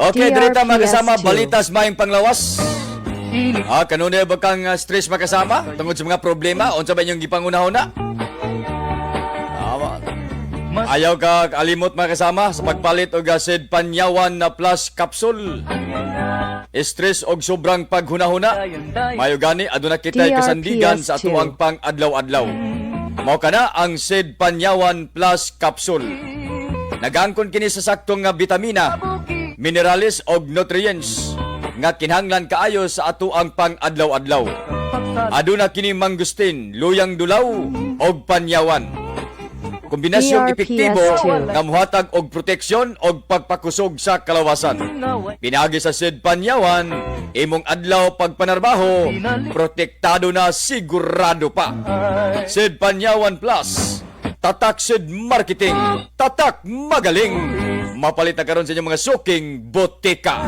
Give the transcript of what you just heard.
Okay, direta makasama DRPS2. balitas maing panglawas. Kanunay ba kang stress makasama tungod sa mga problema unsa ba inyong gipangunahuna? Ayaw ka alimot makasama sa pagpalit og acid panyawan na plus capsule. Stress og sobrang paghunahuna. Mayo gani aduna kitay kasandigan sa atuang pang adlaw-adlaw. Mao kana ang Sid Panyawan Plus Capsule. Nagangkon kini sa saktong nga bitamina, minerales og nutrients nga kinahanglan kaayo sa atuang pang adlaw-adlaw. Aduna kini mangustin, luyang dulaw og panyawan. Kombinasyong epektibo DRPS2. nga muhatag og proteksyon og pagpakusog sa kalawasan. Pinagi sa Sid Panyawan, imong adlaw pagpanarbaho, protektado na sigurado pa. Sid Panyawan Plus, tatak Sid Marketing, tatak magaling. Mapalit na karon sa inyong mga suking botika.